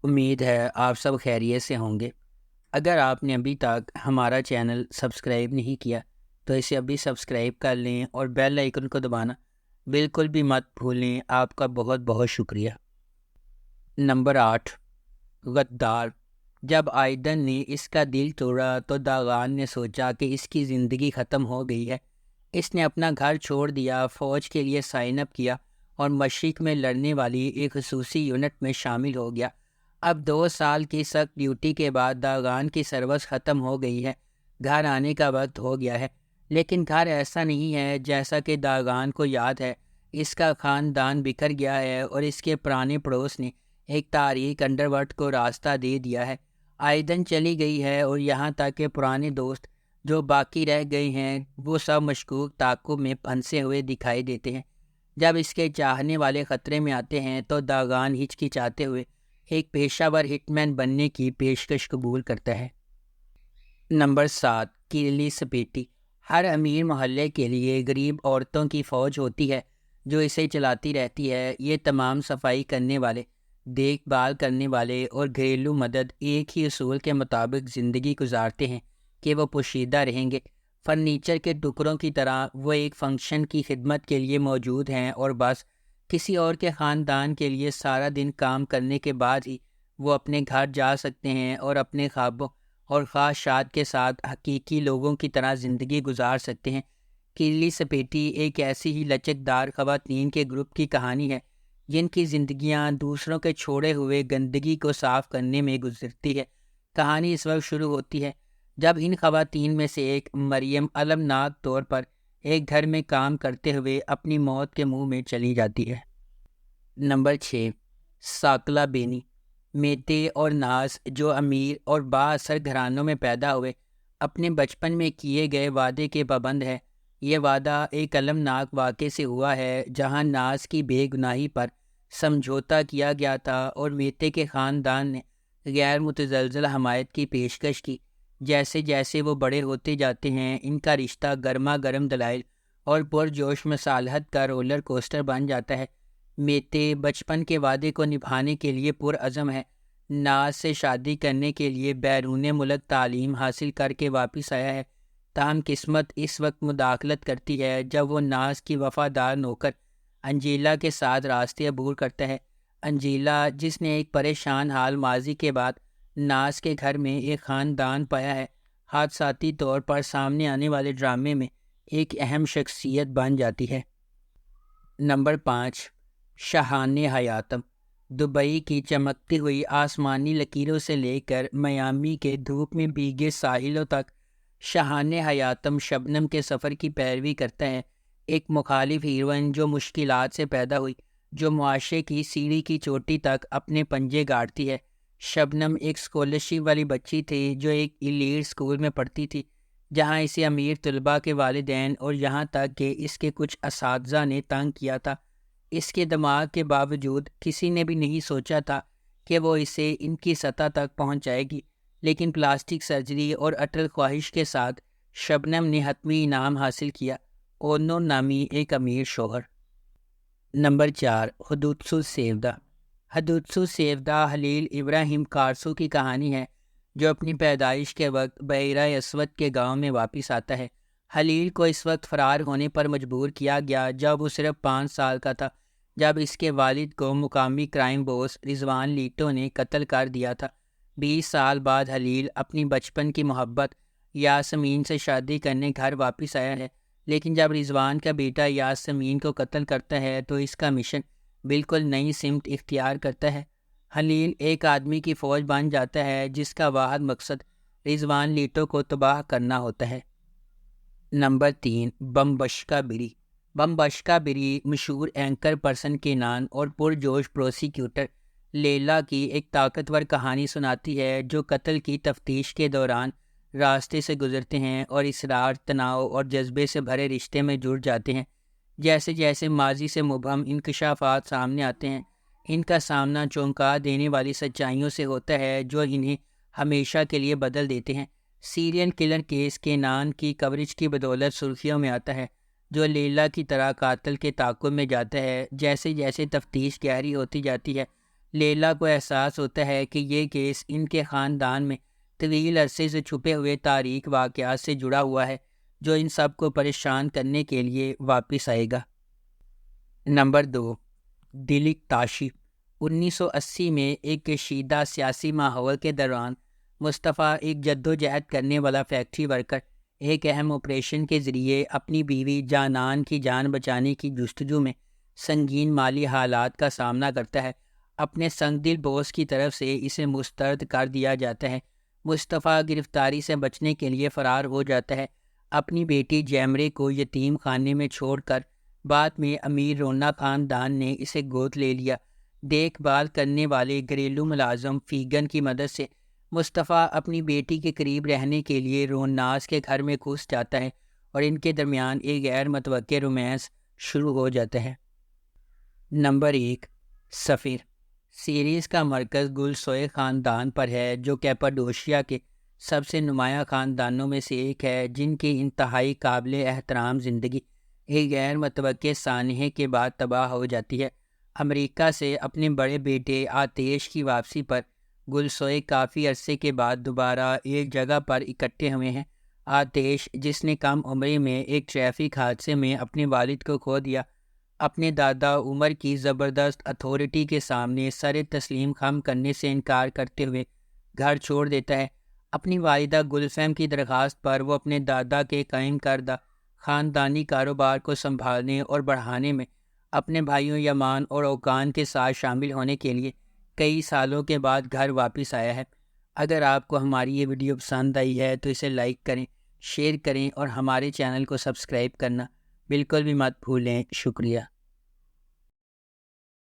امید ہے آپ سب خیریت سے ہوں گے۔ اگر آپ نے ابھی تک ہمارا چینل سبسکرائب نہیں کیا تو اسے ابھی سبسکرائب کر لیں اور بیل آئیکن کو دبانا بالکل بھی مت بھولیں۔ آپ کا بہت بہت شکریہ۔ نمبر 8، غدار۔ جب آئیدن نے اس کا دل توڑا تو داغان نے سوچا کہ اس کی زندگی ختم ہو گئی ہے۔ اس نے اپنا گھر چھوڑ دیا، فوج کے لیے سائن اپ کیا اور مشرق میں لڑنے والی ایک خصوصی یونٹ میں شامل ہو گیا۔ اب 2 سال کی سخت ڈیوٹی کے بعد داغان کی سروس ختم ہو گئی ہے، گھر آنے کا وقت ہو گیا ہے۔ لیکن گھر ایسا نہیں ہے جیسا کہ داغان کو یاد ہے۔ اس کا خاندان بکھر گیا ہے اور اس کے پرانے پڑوس نے ایک تاریک انڈر ورلڈ کو راستہ دے دیا ہے۔ آئیدن چلی گئی ہے اور یہاں تک کہ پرانے دوست جو باقی رہ گئے ہیں وہ سب مشکوک تعاقب میں پھنسے ہوئے دکھائی دیتے ہیں۔ جب اس کے چاہنے والے خطرے میں آتے ہیں تو داغان ہچکچاتے ہوئے ایک پیشہ ور ہٹ مین بننے کی پیشکش قبول کرتا ہے۔ نمبر 7، کیرلی سپیٹی۔ ہر امیر محلے کے لیے غریب عورتوں کی فوج ہوتی ہے جو اسے چلاتی رہتی ہے۔ یہ تمام صفائی کرنے والے، دیکھ بھال کرنے والے اور گھریلو مدد ایک ہی اصول کے مطابق زندگی گزارتے ہیں کہ وہ پوشیدہ رہیں گے۔ فرنیچر کے ٹکڑوں کی طرح وہ ایک فنکشن کی خدمت کے لیے موجود ہیں اور بس کسی اور کے خاندان کے لیے سارا دن کام کرنے کے بعد ہی وہ اپنے گھر جا سکتے ہیں اور اپنے خوابوں اور خواہشات کے ساتھ حقیقی لوگوں کی طرح زندگی گزار سکتے ہیں۔ کیرلی سپیٹی ایک ایسی ہی لچکدار خواتین کے گروپ کی کہانی ہے جن کی زندگیاں دوسروں کے چھوڑے ہوئے گندگی کو صاف کرنے میں گزرتی ہے۔ کہانی اس وقت شروع ہوتی ہے جب ان خواتین میں سے ایک مریم المناک طور پر ایک گھر میں کام کرتے ہوئے اپنی موت کے منہ میں چلی جاتی ہے۔ نمبر 6، ساکلا بینی۔ میتے اور ناز جو امیر اور با اثر گھرانوں میں پیدا ہوئے اپنے بچپن میں کیے گئے وعدے کے پابند ہے۔ یہ وعدہ ایک المناک واقعے سے ہوا ہے جہاں ناز کی بے گناہی پر سمجھوتا کیا گیا تھا اور میتے کے خاندان نے غیر متزلزل حمایت کی پیشکش کی۔ جیسے جیسے وہ بڑے ہوتے جاتے ہیں ان کا رشتہ گرما گرم دلائل اور پرجوش مصالحت کا رولر کوسٹر بن جاتا ہے۔ میتے بچپن کے وعدے کو نبھانے کے لیے پرعزم ہے۔ ناز سے شادی کرنے کے لیے بیرون ملک تعلیم حاصل کر کے واپس آیا ہے، تاہم قسمت اس وقت مداخلت کرتی ہے جب وہ ناز کی وفادار نوکر انجیلا کے ساتھ راستے عبور کرتا ہے۔ انجیلا، جس نے ایک پریشان حال ماضی کے بعد ناز کے گھر میں ایک خاندان پایا ہے، حادثاتی طور پر سامنے آنے والے ڈرامے میں ایک اہم شخصیت بن جاتی ہے۔ نمبر 5، شاہانِ حیاتم۔ دبئی کی چمکتی ہوئی آسمانی لکیروں سے لے کر میامی کے دھوپ میں بھیگے ساحلوں تک شاہانِ حیاتم شبنم کے سفر کی پیروی کرتا ہے۔ ایک مخالف ہیروئن جو مشکلات سے پیدا ہوئی، جو معاشرے کی سیڑھی کی چوٹی تک اپنے پنجے گاڑتی ہے۔ شبنم ایک اسکالرشپ والی بچی تھی جو ایک ایلیٹ اسکول میں پڑھتی تھی جہاں اسے امیر طلباء کے والدین اور یہاں تک کہ اس کے کچھ اساتذہ نے تنگ کیا تھا۔ اس کے دماغ کے باوجود کسی نے بھی نہیں سوچا تھا کہ وہ اسے ان کی سطح تک پہنچائے گی، لیکن پلاسٹک سرجری اور اٹل خواہش کے ساتھ شبنم نے حتمی انعام حاصل کیا، اونو نامی ایک امیر شوہر۔ نمبر 4، حدوتسو سیودہ۔ حدوتسو سیودہ خلیل ابراہیم کارسو کی کہانی ہے جو اپنی پیدائش کے وقت بحیرہ اسود کے گاؤں میں واپس آتا ہے۔ خلیل کو اس وقت فرار ہونے پر مجبور کیا گیا جب وہ صرف 5 سال کا تھا، جب اس کے والد کو مقامی کرائم باس رضوان لیٹو نے قتل کر دیا تھا۔ 20 سال بعد خلیل اپنی بچپن کی محبت یاسمین سے شادی کرنے گھر واپس آیا ہے، لیکن جب رضوان کا بیٹا یاسمین کو قتل کرتا ہے تو اس کا مشن بالکل نئی سمت اختیار کرتا ہے۔ خلیل ایک آدمی کی فوج بن جاتا ہے جس کا واحد مقصد رضوان لیٹو کو تباہ کرنا ہوتا ہے۔ نمبر 3، بمبشکا بری۔ بمبشکا بری مشہور اینکر پرسن کینان اور پرجوش پروسیکیوٹر لیلا کی ایک طاقتور کہانی سناتی ہے جو قتل کی تفتیش کے دوران راستے سے گزرتے ہیں اور اصرار، تناؤ اور جذبے سے بھرے رشتے میں جڑ جاتے ہیں۔ جیسے جیسے ماضی سے مبہم انکشافات سامنے آتے ہیں، ان کا سامنا چونکا دینے والی سچائیوں سے ہوتا ہے جو انہیں ہمیشہ کے لیے بدل دیتے ہیں۔ سیرین کلر کیس کینان کی کوریج کی بدولت سرخیوں میں آتا ہے، جو لیلا کی طرح قاتل کے تعاقب میں جاتا ہے۔ جیسے جیسے تفتیش گہری ہوتی جاتی ہے، لیلا کو احساس ہوتا ہے کہ یہ کیس ان کے خاندان میں طویل عرصے سے چھپے ہوئے تاریک واقعات سے جڑا ہوا ہے جو ان سب کو پریشان کرنے کے لیے واپس آئے گا۔ نمبر 2، دلیک تاشی۔ 1980 میں ایک کشیدہ سیاسی ماحول کے دوران مصطفیٰ، ایک جدوجہد کرنے والا فیکٹری ورکر، ایک اہم آپریشن کے ذریعے اپنی بیوی جانان کی جان بچانے کی جستجو میں سنگین مالی حالات کا سامنا کرتا ہے۔ اپنے سنگ دل باس کی طرف سے اسے مسترد کر دیا جاتا ہے۔ مصطفیٰ گرفتاری سے بچنے کے لیے فرار ہو جاتا ہے، اپنی بیٹی جیمرے کو یتیم خانے میں چھوڑ کر۔ بعد میں امیر رونا خاندان نے اسے گود لے لیا۔ دیکھ بھال کرنے والے گھریلو ملازم فیگن کی مدد سے مصطفیٰ اپنی بیٹی کے قریب رہنے کے لیے روناس کے گھر میں گھس جاتا ہے اور ان کے درمیان ایک غیر متوقع رومانس شروع ہو جاتا ہے۔ نمبر 1، سفیر۔ سیریز کا مرکز گلسوئے خاندان پر ہے جو کیپاڈوشیا کے سب سے نمایاں خاندانوں میں سے ایک ہے، جن کی انتہائی قابل احترام زندگی ایک غیر متوقع سانحے کے بعد تباہ ہو جاتی ہے۔ امریکہ سے اپنے بڑے بیٹے آتیش کی واپسی پر گلسوئے کافی عرصے کے بعد دوبارہ ایک جگہ پر اکٹھے ہوئے ہیں۔ آتیش، جس نے کم عمری میں ایک ٹریفک حادثے میں اپنے والد کو کھو دیا، اپنے دادا عمر کی زبردست اتھارٹی کے سامنے سر تسلیم خم کرنے سے انکار کرتے ہوئے گھر چھوڑ دیتا ہے۔ اپنی والدہ گلفیم کی درخواست پر وہ اپنے دادا کے قائم کردہ خاندانی کاروبار کو سنبھالنے اور بڑھانے میں اپنے بھائیوں یمان اور اوکان کے ساتھ شامل ہونے کے لیے کئی سالوں کے بعد گھر واپس آیا ہے۔ اگر آپ کو ہماری یہ ویڈیو پسند آئی ہے تو اسے لائک کریں، شیئر کریں اور ہمارے چینل کو سبسکرائب کرنا بالکل بھی مت بھولیں۔ شکریہ۔